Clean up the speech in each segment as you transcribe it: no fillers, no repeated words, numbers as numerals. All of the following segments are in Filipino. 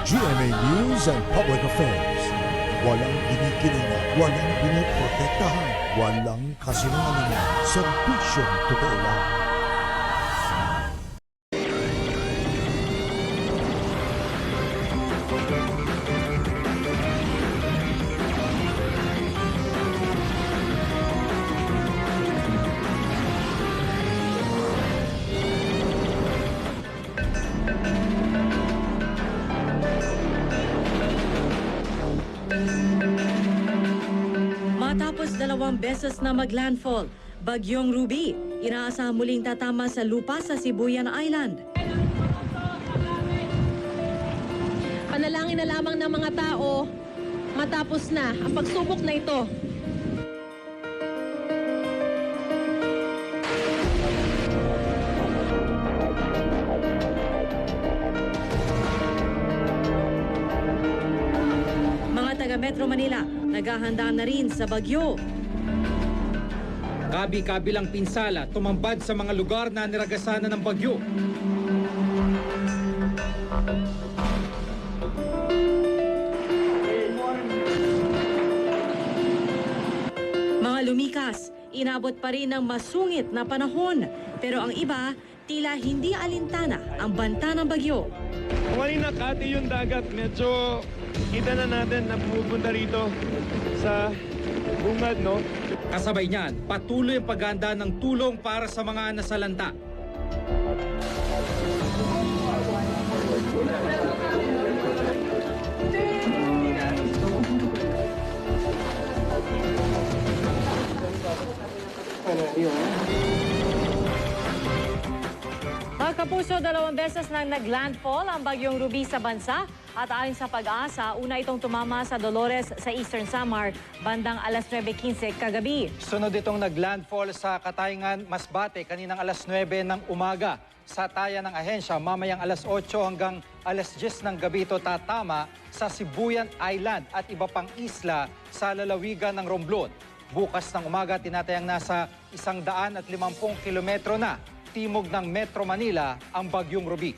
GMA News and Public Affairs. Walang kinikilinga, walang pinoprotektahan, walang kasinungalingan, serbisyong totoo lang. Matapos 2 beses na maglandfall, Bagyong Ruby, inaasahan muling tatama sa lupa sa Sibuyan Island. Panalangin na lamang ng mga tao, matapos na ang pagsubok na ito. Mga taga Metro Manila, naghahanda na rin sa bagyo. Kabi-kabilang pinsala tumambad sa mga lugar na niragasanan ng bagyo. Mga lumikas, inabot pa rin ng masungit na panahon. Pero ang iba, tila hindi alintana ang banta ng bagyo. Kanina kati yung dagat, medyo kita na natin na pupunta rito sa bungad, no? Kasabay niyan, patuloy ang paghahanda ng tulong para sa mga nasalanta. Mga kapuso, 2 beses nang naglandfall ang Bagyong Ruby sa bansa at ayon sa Pag-asa, una itong tumama sa Dolores sa Eastern Samar bandang alas 9:15 kagabi. Sunod itong naglandfall sa Katayngan, Masbate kaninang alas 9 ng umaga. Sa taya ng ahensya, mamayang alas 8 hanggang alas 10 ng gabi ito tatama sa Sibuyan Island at iba pang isla sa lalawigan ng Romblon. Bukas ng umaga, tinatayang nasa 150 kilometro na timog ng Metro Manila ang Bagyong Ruby.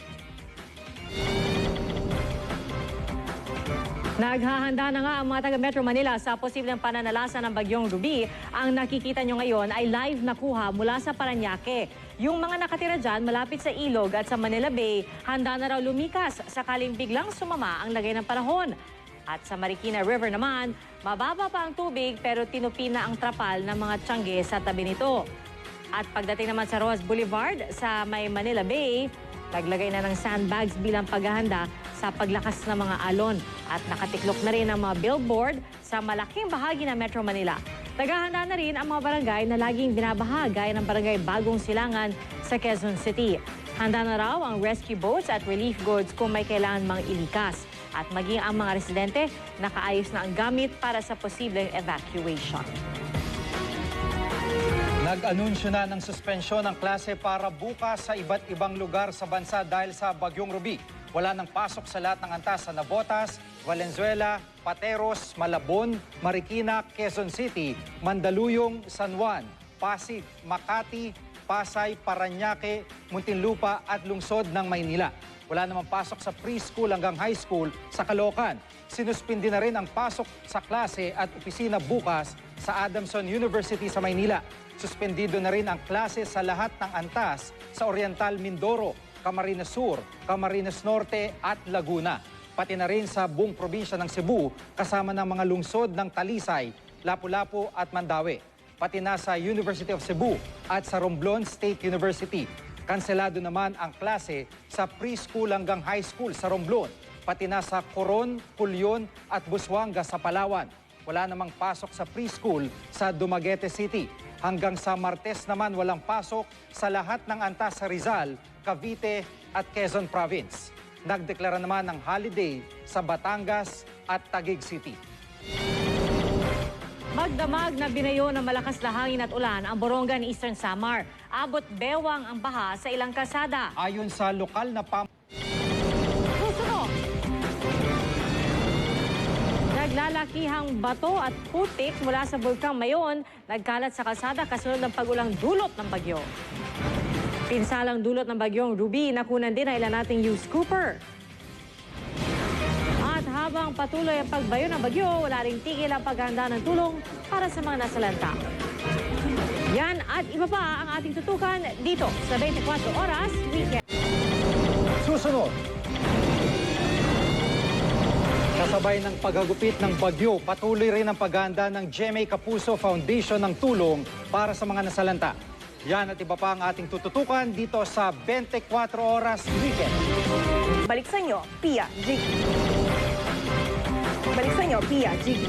Naghahanda na nga ang mga taga Metro Manila sa posibleng pananalasan ng Bagyong Ruby. Ang nakikita nyo ngayon ay live na kuha mula sa Parañaque. Yung mga nakatira dyan malapit sa Ilog at sa Manila Bay, handa na raw lumikas sakaling biglang sumama ang lagay ng panahon. At sa Marikina River naman, mababa pa ang tubig pero tinupi na ang trapal ng mga tiyangge sa tabi nito. At pagdating naman sa Rojas Boulevard sa may Manila Bay, naglagay na ng sandbags bilang paghahanda sa paglakas ng mga alon. At nakatiklok na rin ang mga billboard sa malaking bahagi ng Metro Manila. Naghahanda na rin ang mga barangay na laging binabaha gaya ng barangay Bagong Silangan sa Quezon City. Handa na raw ang rescue boats at relief goods kung may kailangan mang ilikas. At maging ang mga residente, nakaayos na ang gamit para sa posibleng evacuation. Nag-anunsyo na ng suspensyon ng klase para bukas sa iba't ibang lugar sa bansa dahil sa Bagyong Ruby. Wala nang pasok sa lahat ng antas sa Navotas, Valenzuela, Pateros, Malabon, Marikina, Quezon City, Mandaluyong, San Juan, Pasig, Makati, Pasay, Parañaque, Muntinlupa at lungsod ng Maynila. Wala namang pasok sa preschool hanggang high school sa Caloocan. Sinuspindi na rin ang pasok sa klase at opisina bukas sa Adamson University sa Maynila. Suspendido na rin ang klase sa lahat ng antas sa Oriental Mindoro, Camarines Sur, Camarines Norte at Laguna. Pati na rin sa buong probinsya ng Cebu kasama ng mga lungsod ng Talisay, Lapu-Lapu at Mandaue. Pati na sa University of Cebu at sa Romblon State University. Kanselado naman ang klase sa preschool hanggang high school sa Romblon. Pati na sa Coron, Pulyon at Busuanga sa Palawan. Wala namang pasok sa preschool sa Dumaguete City. Hanggang sa Martes naman walang pasok sa lahat ng antas sa Rizal, Cavite at Quezon Province. Nagdeklara naman ng holiday sa Batangas at Taguig City. Magdamag na binayo ng malakas na hangin at ulan ang Borongan, Eastern Samar. Abot bewang ang baha sa ilang kalsada. Ayon sa lokal na Susunod! Naglalakihang bato at putik mula sa Bulkang Mayon nagkalat sa kalsada kasunod ng pagulang dulot ng bagyo. Pinsalang dulot ng bagyong Ruby, nakunan din ang ilan nating news scooper. habang patuloy ang pagbayo ng bagyo, wala ring tigil ang paghahanda ng tulong para sa mga nasalanta. Yan at iba pa ang ating tutukan dito sa 24 Oras Weekend. Susunod. Kasabay ng paghagupit ng bagyo, patuloy rin ang paghahanda ng GMA Kapuso Foundation ng tulong para sa mga nasalanta. Yan at iba pa ang ating tututukan dito sa 24 Oras Weekend. Balik sa inyo, Pia, Jiggy. Balik sa inyo, Pia, Jiggy.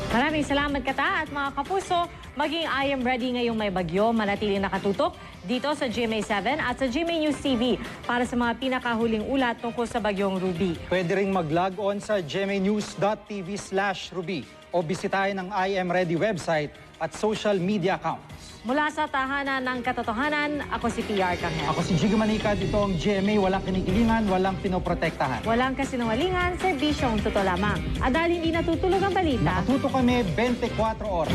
Maraming salamat Kata at mga kapuso. Maging I am ready ngayong may bagyo. Manatiling nakatutok dito sa GMA7 at sa GMA News TV para sa mga pinakahuling ulat tungkol sa bagyong Ruby. Pwede ring mag-log on sa gmanews.tv/Ruby o bisitahin ang I am ready website at social media accounts. Mula sa tahanan ng katotohanan, ako si PR Kanghel. Ako si Jiggy Manikad, ito ang GMA, walang kinikilingan, walang pinoprotektahan. Walang kasinungalingan, serbisyong totoo lamang. At dahil hindi natutulog ang balita, Nakatuto kami 24 oras.